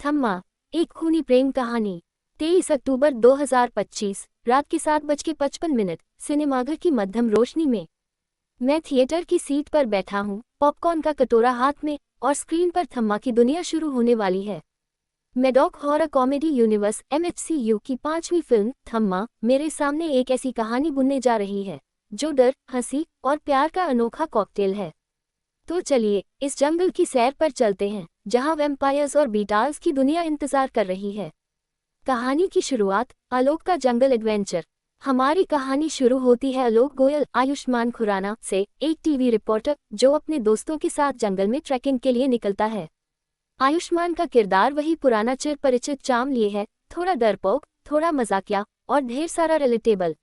थम्मा, एक खूनी प्रेम कहानी। 23 अक्टूबर 2025 रात के 7:55 सिनेमाघर की मध्यम रोशनी में मैं थिएटर की सीट पर बैठा हूँ, पॉपकॉर्न का कटोरा हाथ में, और स्क्रीन पर थम्मा की दुनिया शुरू होने वाली है। Maddock horror comedy universe MHCU की 5वीं फिल्म थम्मा मेरे सामने एक ऐसी कहानी बुनने जा रही है जो डर, हंसी और प्यार का अनोखा कॉकटेल है। तो चलिए इस जंगल की सैर पर चलते हैं जहां वैम्पायर्स और बीटाल्स की दुनिया इंतजार कर रही है। कहानी की शुरुआत आलोक का जंगल एडवेंचर। हमारी कहानी शुरू होती है आलोक गोयल आयुष्मान खुराना से, एक टीवी रिपोर्टर जो अपने दोस्तों के साथ जंगल में ट्रैकिंग के लिए निकलता है। आयुष्मान का किरदार वही पुराना चिर परिचित चार्म लिए है, थोड़ा डरपोक, थोड़ा मजाकिया और ढेर सारा रिलेटेबल।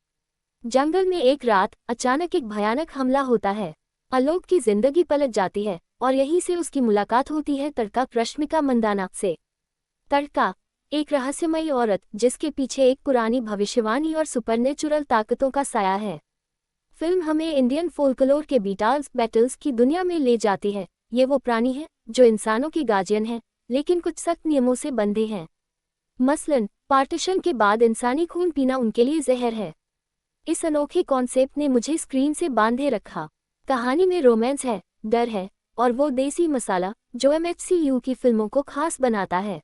जंगल में एक रात अचानक एक भयानक हमला होता है। आलोक की जिंदगी पलट जाती है और यहीं से उसकी मुलाकात होती है तड़का रश्मिका मंदाना से। तड़का एक रहस्यमयी औरत जिसके पीछे एक पुरानी भविष्यवाणी और सुपरनेचुरल ताकतों का साया है। फिल्म हमें इंडियन फोल्कलोर के बीटाल्स बैटल्स की दुनिया में ले जाती है। ये वो प्राणी हैं जो इंसानों की गार्जियन हैं, लेकिन कुछ सख्त नियमों से बंधे हैं। मसलन पार्टीशन के बाद इंसानी खून पीना उनके लिए जहर है। इस अनोखे कॉन्सेप्ट ने मुझे स्क्रीन से बांधे रखा। कहानी में रोमांस है, डर है और वो देसी मसाला जो MHCU की फिल्मों को खास बनाता है।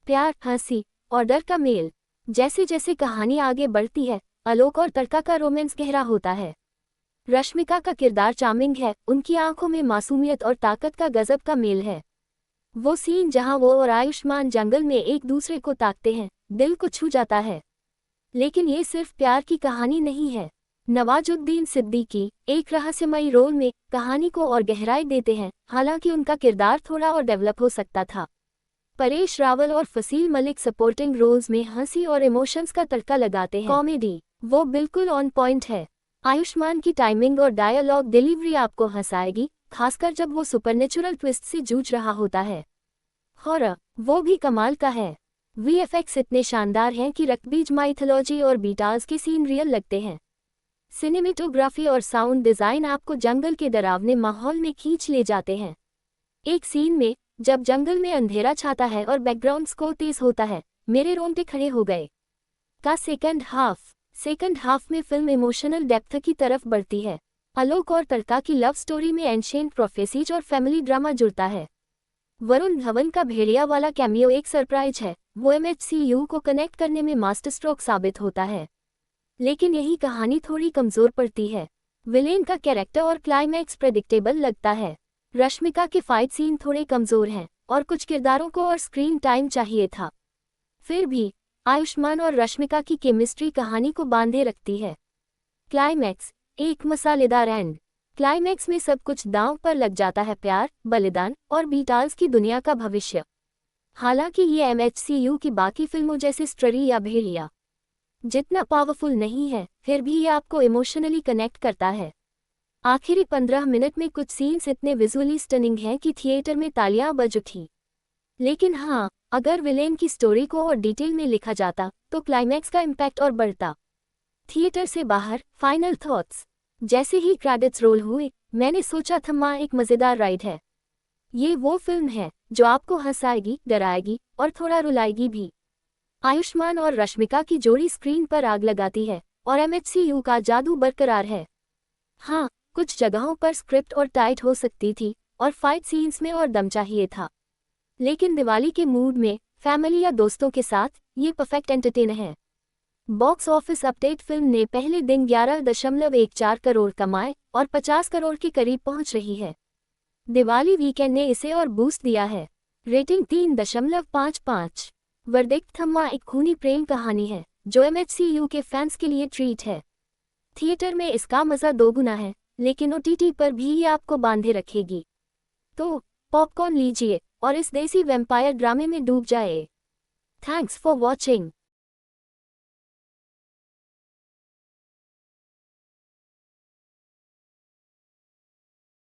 प्यार, हंसी और डर का मेल। जैसे जैसे कहानी आगे बढ़ती है, आलोक और तड़का का रोमांस गहरा होता है। रश्मिका का किरदार चार्मिंग है, उनकी आंखों में मासूमियत और ताकत का गजब का मेल है। वो सीन जहां वो और आयुष्मान जंगल में एक दूसरे को ताकते हैं, दिल को छू जाता है। लेकिन ये सिर्फ प्यार की कहानी नहीं है। नवाजुद्दीन सिद्दीकी एक रहस्यमयी रोल में कहानी को और गहराई देते हैं, हालांकि उनका किरदार थोड़ा और डेवलप हो सकता था। परेश रावल और फसील मलिक सपोर्टिंग रोल्स में हंसी और इमोशंस का तड़का लगाते हैं। कॉमेडी वो बिल्कुल ऑन पॉइंट है। आयुष्मान की टाइमिंग और डायलॉग डिलीवरी आपको हंसाएगी, खासकर जब वो सुपरनेचुरल ट्विस्ट से जूझ रहा होता है। हॉरर वो भी कमाल का है। VFX इतने शानदार हैं कि रकबीज माइथोलॉजी और बीटाल्स के सीन रियल लगते हैं। सिनेमेटोग्राफी और साउंड डिजाइन आपको जंगल के डरावने माहौल में खींच ले जाते हैं। एक सीन में जब जंगल में अंधेरा छाता है और बैकग्राउंड स्कोर तेज होता है, मेरे रोंगटे खड़े हो गए। का सेकंड हाफ में फिल्म इमोशनल डेप्थ की तरफ बढ़ती है। आलोक और तड़का की लव स्टोरी में एंशिएंट प्रोफेसीज और फैमिली ड्रामा जुड़ता है। वरुण धवन का भेड़िया वाला कैमियो एक सरप्राइज है, वो MHCU को कनेक्ट करने में मास्टर स्ट्रोक साबित होता है। लेकिन यही कहानी थोड़ी कमजोर पड़ती है। विलेन का कैरेक्टर और क्लाइमैक्स प्रेडिक्टेबल लगता है। रश्मिका के फाइट सीन थोड़े कमजोर हैं और कुछ किरदारों को और स्क्रीन टाइम चाहिए था। फिर भी आयुष्मान और रश्मिका की केमिस्ट्री कहानी को बांधे रखती है। क्लाइमैक्स एक मसालेदार एंड। क्लाइमैक्स में सब कुछ दांव पर लग जाता है, प्यार, बलिदान और बीटाल्स की दुनिया का भविष्य। हालांकि ये MHCU की बाकी फिल्मों जैसे स्ट्ररी या भेड़िया जितना पावरफुल नहीं है, फिर भी ये आपको इमोशनली कनेक्ट करता है। आखिरी 15 मिनट में कुछ सीन्स इतने विजुअली स्टनिंग हैं कि थिएटर में तालियां बज उठी। लेकिन हाँ, अगर विलेन की स्टोरी को और डिटेल में लिखा जाता तो क्लाइमैक्स का इम्पैक्ट और बढ़ता। थिएटर से बाहर फाइनल थॉट्स। जैसे ही क्रेडिट्स रोल हुए, मैंने सोचा थम्मा एक मज़ेदार राइड है। ये वो फिल्म है जो आपको हंसाएगी, डराएगी और थोड़ा रुलाएगी भी। आयुष्मान और रश्मिका की जोड़ी स्क्रीन पर आग लगाती है और MHCU का जादू बरकरार है। हाँ, कुछ जगहों पर स्क्रिप्ट और टाइट हो सकती थी और फाइट सीन्स में और दम चाहिए था। लेकिन दिवाली के मूड में फैमिली या दोस्तों के साथ ये परफेक्ट एंटरटेनर है। Box office update. फिल्म ने पहले दिन 11.14 करोड़ कमाए और 50 करोड़ के करीब पहुंच रही है। दिवाली वीकेंड ने इसे और बूस्ट दिया है। रेटिंग 3.55। वर्डिक्ट थम्मा एक खूनी प्रेम कहानी है जो MHCU के फैंस के लिए ट्रीट है। थिएटर में इसका मज़ा दोगुना है, लेकिन OTT पर भी ये आपको बांधे रखेगी। तो पॉपकॉर्न लीजिए और इस देसी वैम्पायर ड्रामे में डूब जाए। Thanks for watching.